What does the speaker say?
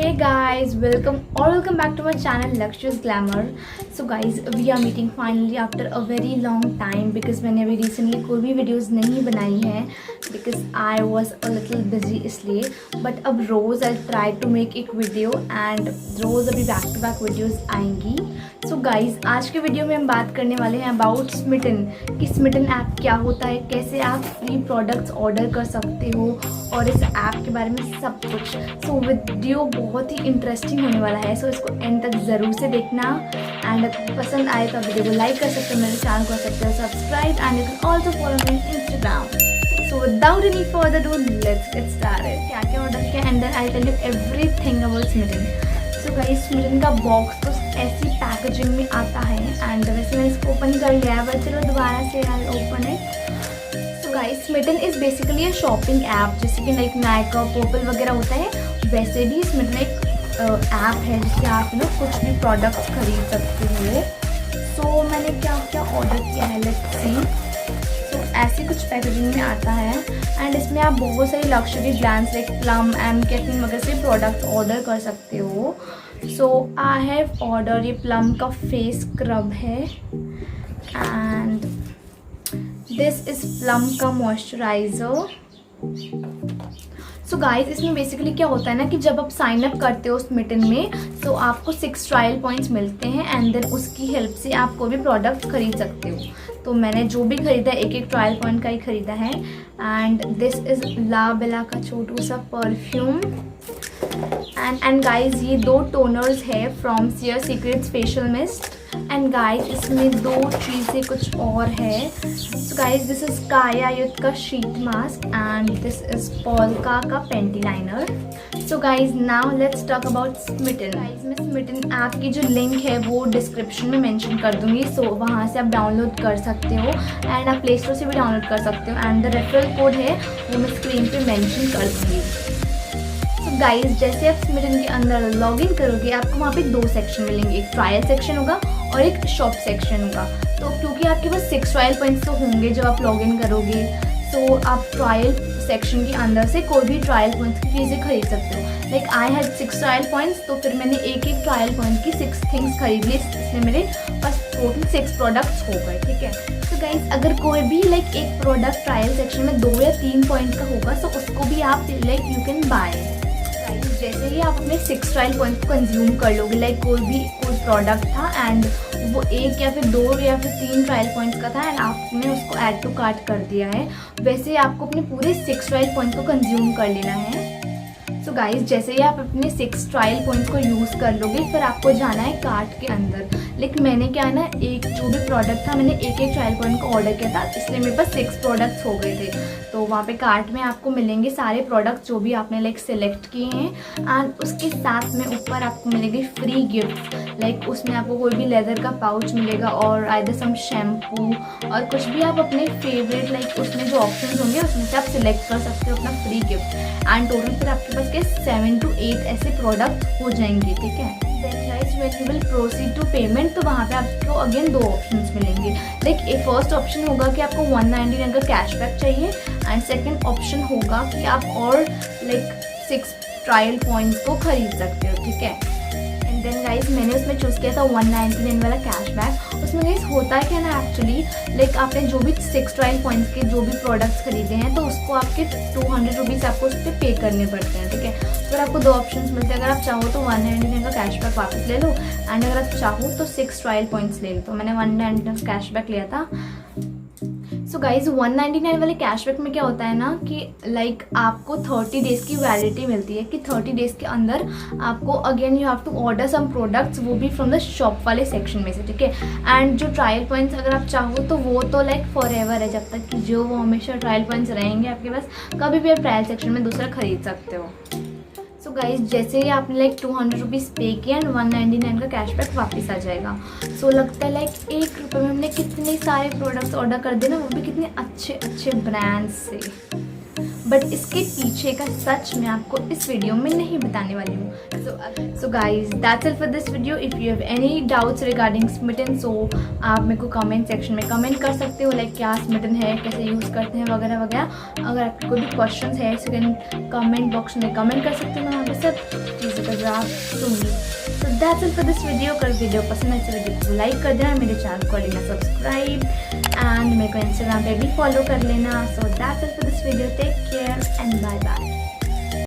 Hey guys, welcome back to my channel Luxurious Glamour. So guys, we are meeting finally after a very long time because मैंने अभी recently कोई भी videos नहीं बनाई है because I was a little busy इसलिए. But अब रोज़ I'll try to make एक video and रोज़ अभी back to back videos आएंगी. So guys, आज के वीडियो में हम बात करने वाले हैं about Smytten कि Smytten ऐप क्या होता है, कैसे आप फ्री प्रोडक्ट्स ऑर्डर कर सकते हो और इस ऐप के बारे में सब कुछ. सो वीडियो बहुत ही इंटरेस्टिंग होने वाला है, सो इसको एंड तक ज़रूर से देखना. एंड पसंद आए तो वीडियो को लाइक कर सकते हो, मेरे चैनल को कर सकते हो subscribe and you can also follow me Instagram. So without any further do let's get started. क्या क्या ऑर्डर किया and then I tell you everything about Smytten. So guys, Smytten का बॉक्स तो ऐसी पैकेजिंग में आता है एंड वैसे मैंने इसको ओपन कर लिया है, बट चलो दोबारा से I open it. Guys, Smytten is basically एक शॉपिंग ऐप, जैसे कि लाइक नायका पर्पल वगैरह होता है, वैसे भी Smytten एक ऐप है जिससे आप कुछ भी प्रोडक्ट्स खरीद सकते हो. सो मैंने क्या क्या ऑर्डर किया है, लेट्स सी. तो ऐसे कुछ पैकेजिंग में आता है एंड इसमें आप बहुत सारी luxury brands like Plum mCaffeine वगैरह से प्रोडक्ट ऑर्डर कर सकते हो. सो आई हैव ऑर्डर ये प्लम का फेस स्क्रब है एंड दिस इज़ प्लम का मॉइस्चराइज़र. सो गाइस, इसमें बेसिकली क्या होता है ना कि जब आप साइन अप करते हो Smytten में तो आपको 6 ट्रायल पॉइंट्स मिलते हैं एंड देन उसकी हेल्प से आप कोई भी प्रोडक्ट खरीद सकते हो. तो मैंने जो भी ख़रीदा एक ट्रायल पॉइंट का ही ख़रीदा है. एंड दिस इज़ ला बेला का छोटू सा परफ्यूम एंड गाइस, ये 2 टोनर्स है from Seer Secrets facial mist. And guys, इसमें 2 चीज़ें कुछ और है. So guys, this is Kaya युद्ध का sheet mask and this is Polka का panty liner. So guys, now let's talk about Smytten. Guys, मैं Smytten ऐप की जो लिंक है वो डिस्क्रिप्शन में मेंशन कर दूँगी. सो वहाँ से आप डाउनलोड कर सकते हो एंड आप प्ले स्टोर से भी डाउनलोड कर सकते हो एंड द रेफरल कोड है वो मैं स्क्रीन पे मेंशन कर दूँगी. गाइस, जैसे आप Smytten के अंदर लॉगिन करोगे आपको वहाँ पे 2 सेक्शन मिलेंगे, एक ट्रायल सेक्शन होगा और एक शॉप सेक्शन होगा. तो क्योंकि आपके पास 6 ट्रायल पॉइंट्स तो होंगे जब आप लॉगिन करोगे, तो आप ट्रायल सेक्शन के अंदर से कोई भी ट्रायल पॉइंट्स की चीज़ें खरीद सकते हो. Like I had 6 trial points, तो फिर मैंने एक ट्रायल पॉइंट की 6 थिंग्स खरीद ली, इसलिए मेरे पास टोटल 6 प्रोडक्ट्स हो गए. ठीक है. तो गाइस, अगर कोई भी लाइक एक प्रोडक्ट ट्रायल सेक्शन में 2 या 3 पॉइंट का होगा तो उसको भी आप लाइक यू कैन बाय. जैसे ही आप अपने 6 ट्रायल पॉइंट्स को कंज्यूम कर लोगे, लाइक कोई प्रोडक्ट था एंड वो 1 या फिर 2 या फिर 3 ट्रायल पॉइंट्स का था एंड आपने उसको ऐड टू कार्ट कर दिया है, वैसे ही आपको अपने पूरे 6 ट्रायल पॉइंट को कंज्यूम कर लेना है. सो गाइस, जैसे ही आप अपने 6 ट्रायल पॉइंट्स को यूज़ कर लोगे फिर आपको जाना है कार्ट के अंदर. लेकिन मैंने क्या है ना, एक जो भी प्रोडक्ट था मैंने एक ट्रायल पॉइंट को ऑर्डर किया था, इसलिए मेरे पास 6 प्रोडक्ट्स हो गए थे. तो वहाँ पे कार्ट में आपको मिलेंगे सारे प्रोडक्ट्स जो भी आपने लाइक सेलेक्ट किए हैं एंड उसके साथ में ऊपर आपको मिलेंगे फ्री गिफ्ट. लाइक उसमें आपको कोई भी लेदर का पाउच मिलेगा और आइदर सम शैम्पू और कुछ भी आप अपने फेवरेट लाइक उसमें जो ऑप्शन होंगे उसमें से आप सिलेक्ट कर सकते हो अपना फ्री गिफ्ट. एंड टोटल फिर आपके पास के 7 to 8 ऐसे प्रोडक्ट हो जाएंगे. ठीक है. Then guys, when you will proceed to payment तो वहाँ पे आपको अगेन 2 ऑप्शंस मिलेंगे. लाइक एक फर्स्ट ऑप्शन होगा कि आपको 199 का कैशबैक चाहिए एंड सेकंड ऑप्शन होगा कि आप और लाइक 6 ट्रायल पॉइंट्स को खरीद सकते हो. ठीक है. एंड देन गाइस, मैंने उसमें चूज़ किया था 199 वाला कैशबैक. उसमें गाइस होता है क्या ना, एक्चुअली लाइक आपने जो भी 6 ट्रायल पॉइंट्स के जो भी प्रोडक्ट्स खरीदे हैं तो उसको आपके 200 रुपीज़ आपको उस पर पे करने पड़ते हैं. ठीक है. फिर आपको 2 ऑप्शंस मिलते हैं. अगर आप चाहो तो 199 का कैशबैक वापस ले लो एंड अगर आप चाहो तो 6 ट्रायल पॉइंट्स ले लो. तो मैंने 199 का कैशबैक लिया था. सो गाइज, 199 वाले कैशबैक में क्या होता है ना कि लाइक आपको 30 डेज़ की वैलिडिटी मिलती है कि 30 डेज़ के अंदर आपको again you have to order some products, वो भी फ्रॉम द शॉप वाले सेक्शन में से. ठीक है. एंड जो ट्रायल पॉइंट्स अगर आप चाहो तो वो तो लाइक फॉर एवर है, जब तक कि जो वो हमेशा ट्रायल पॉइंट्स रहेंगे आपके पास, कभी भी आप ट्रायल सेक्शन में दूसरा खरीद सकते हो. सो गाइज, जैसे ही आपने लाइक 200 रुपीज़ पे किया एंड 199 का कैशबैक वापस आ जाएगा. सो लगता है लाइक 1 रुपये में हमने कितने सारे प्रोडक्ट्स ऑर्डर कर दिए ना, वो भी कितने अच्छे अच्छे ब्रांड्स से. बट इसके पीछे का सच मैं आपको इस वीडियो में नहीं बताने वाली हूँ। So guys that's it for this video. If you have any doubts regarding Smytten, so आप मेरे को कमेंट सेक्शन में कमेंट कर सकते हो, लाइक क्या स्मिटन है, कैसे यूज़ करते हैं वगैरह वगैरह। अगर आपके कोई भी क्वेश्चन है सो कैन कमेंट बॉक्स में कमेंट कर सकते हो, मैं वहाँ पर सब चीज़ों का जवाब दूँगी। सो that's it for this video. अगर वीडियो पसंद है तो वीडियो को लाइक कर देना, मेरे चैनल को लेना सब्सक्राइब एंड मेरे को इंस्टाग्राम पे भी फॉलो कर लेना। So that's it for this video. Take care and bye bye.